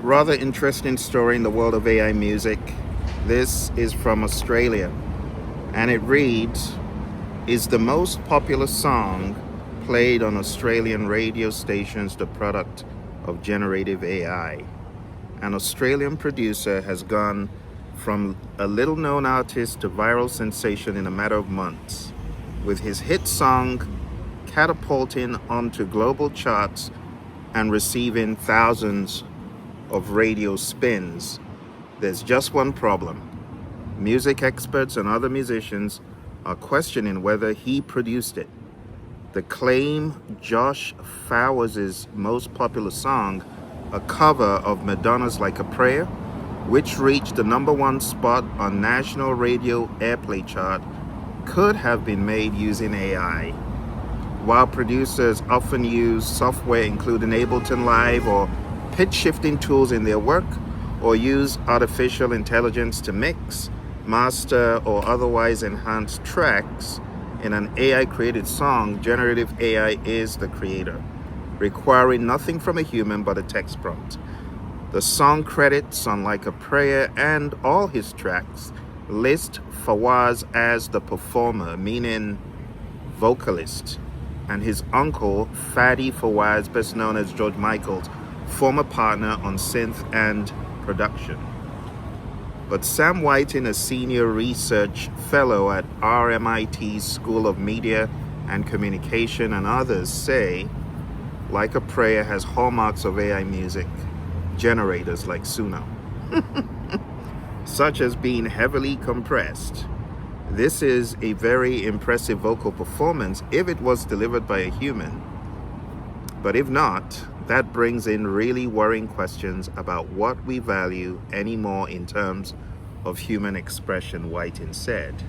Rather interesting story in the world of AI music. This is from Australia, and it reads, is the most popular song played on Australian radio stations the product of generative AI? An Australian producer has gone from a little-known artist to viral sensation in a matter of months, with his hit song catapulting onto global charts and receiving thousands of radio spins. There's just one problem. Music experts and other musicians are questioning whether he produced it. The claim Josh Fawaz's most popular song, a cover of Madonna's Like a Prayer, which reached the #1 spot on National Radio Airplay chart, could have been made using AI. While producers often use software including Ableton Live or pitch shifting tools in their work, or use artificial intelligence to mix, master, or otherwise enhance tracks in an AI-created song, generative AI is the creator, requiring nothing from a human but a text prompt. The song credits on Like a Prayer and all his tracks list Fawaz as the performer, meaning vocalist, and his uncle, Fadi Fawaz, best known as George Michael's former partner on synth and production. But Sam Whiting, a senior research fellow at RMIT's School of Media and Communication, and others say Like a Prayer has hallmarks of AI music generators like SUNO, such as being heavily compressed. This is a very impressive vocal performance if it was delivered by a human. But if not, that brings in really worrying questions about what we value anymore in terms of human expression, Whiting said.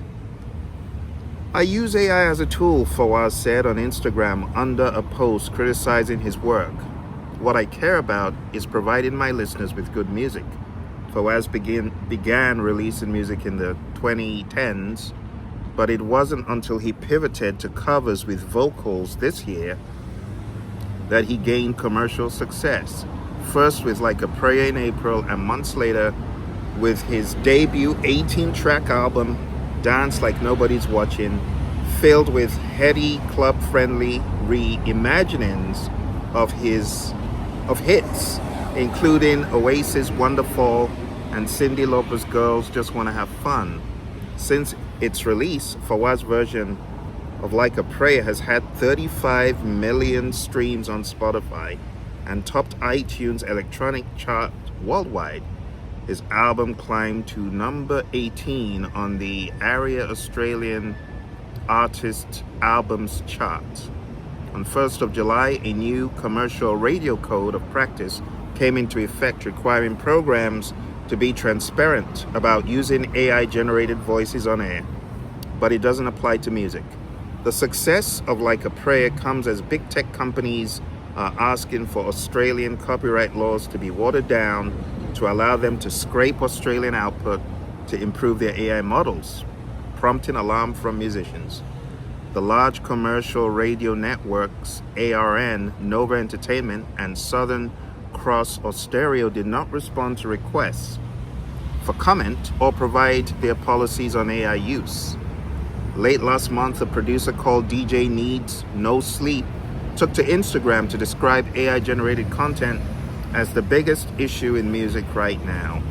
I use AI as a tool, Fawaz said on Instagram under a post criticizing his work. What I care about is providing my listeners with good music. Fawaz began releasing music in the 2010s, but it wasn't until he pivoted to covers with vocals this year that he gained commercial success. First with Like a Prayer in April, and months later with his debut 18-track album, Dance Like Nobody's Watching, filled with heady, club-friendly reimaginings of hits, including Oasis' Wonderful and Cyndi Lauper's Girls Just Wanna Have Fun. Since its release, Fawaz's version of Like a Prayer has had 35 million streams on Spotify and topped iTunes electronic chart worldwide. His album climbed to number 18 on the ARIA Australian Artist Albums chart. On 1st of July, a new commercial radio code of practice came into effect, requiring programs to be transparent about using AI-generated voices on air, but it doesn't apply to music. The success of Like a Prayer comes as big tech companies are asking for Australian copyright laws to be watered down to allow them to scrape Australian output to improve their AI models, prompting alarm from musicians. The large commercial radio networks ARN, Nova Entertainment, and Southern Cross Austereo did not respond to requests for comment or provide their policies on AI use. Late last month, a producer called DJ Needs No Sleep took to Instagram to describe AI-generated content as the biggest issue in music right now.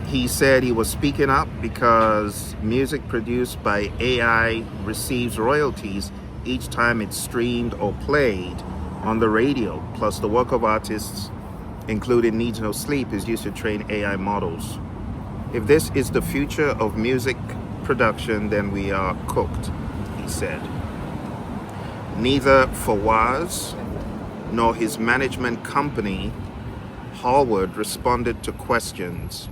He said he was speaking up because music produced by AI receives royalties each time it's streamed or played on the radio, plus the work of artists, including Needs No Sleep, is used to train AI models. If this is the future of music production, then we are cooked, he said. Neither Fawaz nor his management company, Hallward, responded to questions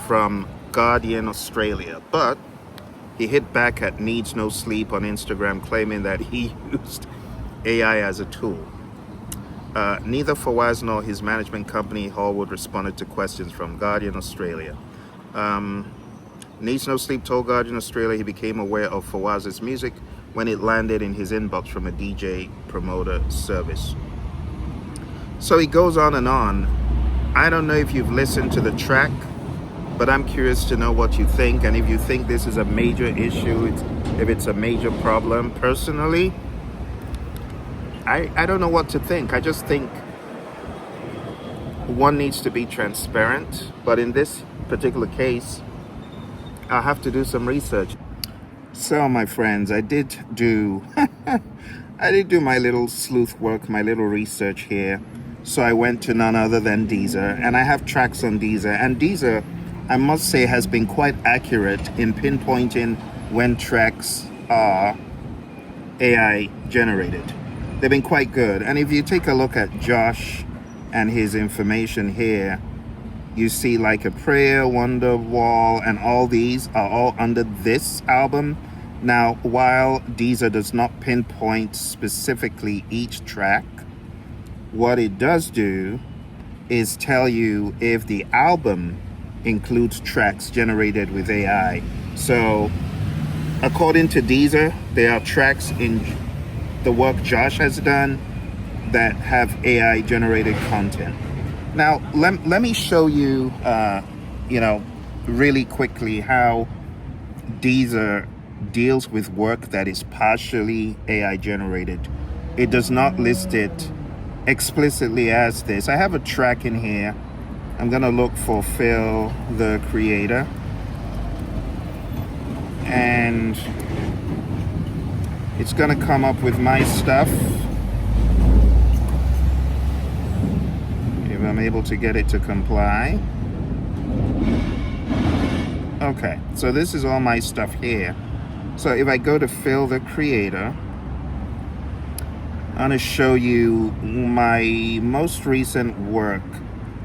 from Guardian Australia, but he hit back at Needs No Sleep on Instagram, claiming that he used AI as a tool. Neither Fawaz nor his management company, Hallward, responded to questions from Guardian Australia. Needs No Sleep told Guardian Australia he became aware of Fawaz's music when it landed in his inbox from a DJ promoter service. So he goes on and on. I don't know if you've listened to the track, but I'm curious to know what you think, and if you think this is a major issue, if it's a major problem. Personally, I don't know what to think. I just think one needs to be transparent, but in this particular case, I'll have to do some research. So, my friends, I did do my little sleuth work, my little research here. So I went to none other than Deezer, and I have tracks on Deezer. And Deezer, I must say, has been quite accurate in pinpointing when tracks are AI generated. They've been quite good. And if you take a look at Josh and his information here, you see Like a Prayer, Wonderwall, and all these are all under this album. Now, while Deezer does not pinpoint specifically each track, what it does do is tell you if the album includes tracks generated with AI. So, according to Deezer, there are tracks in the work Josh has done that have AI generated content. Now, let me show you, really quickly how Deezer deals with work that is partially AI generated. It does not list it explicitly as this. I have a track in here. I'm gonna look for Phil the Creator, and it's gonna come up with my stuff if I'm able to get it to comply. Okay, so this is all my stuff here. So if I go to Phil the Creator, I'm gonna show you my most recent work,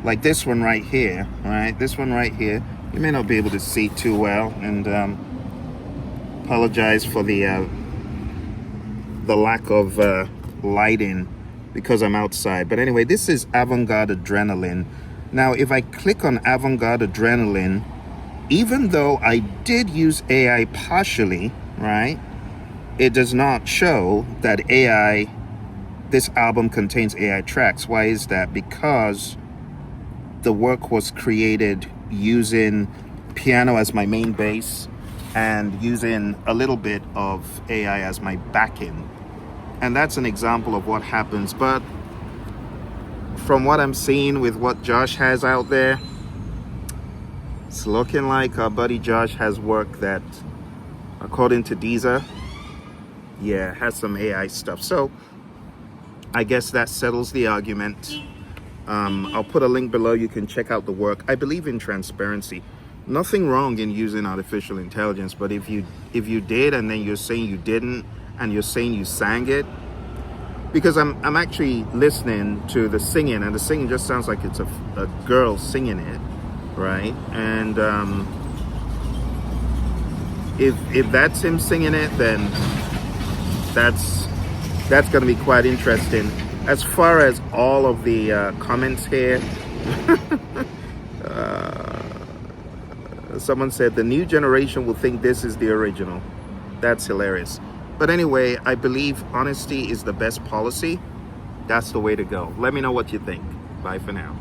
like this one right here, right? This one right here. You may not be able to see too well, and apologize for the lack of lighting because I'm outside. But anyway, this is Avant-Garde Adrenaline. Now, if I click on Avant-Garde Adrenaline, even though I did use AI partially, right, it does not show that this album contains AI tracks. Why is that? Because the work was created using piano as my main bass and using a little bit of AI as my backing. And that's an example of what happens. But from what I'm seeing with what Josh has out there, it's looking like our buddy Josh has work that, according to Deezer, has some AI stuff. So I guess that settles the argument. I'll put a link below. You can check out the work. I believe in transparency. Nothing wrong in using artificial intelligence, but if you did and then you're saying you didn't and you're saying you sang it, because I'm actually listening to the singing, and the singing just sounds like it's a girl singing it, right? And if that's him singing it, then that's going to be quite interesting. As far as all of the comments here, someone said the new generation will think this is the original. That's hilarious. But anyway, I believe honesty is the best policy. That's the way to go. Let me know what you think. Bye for now.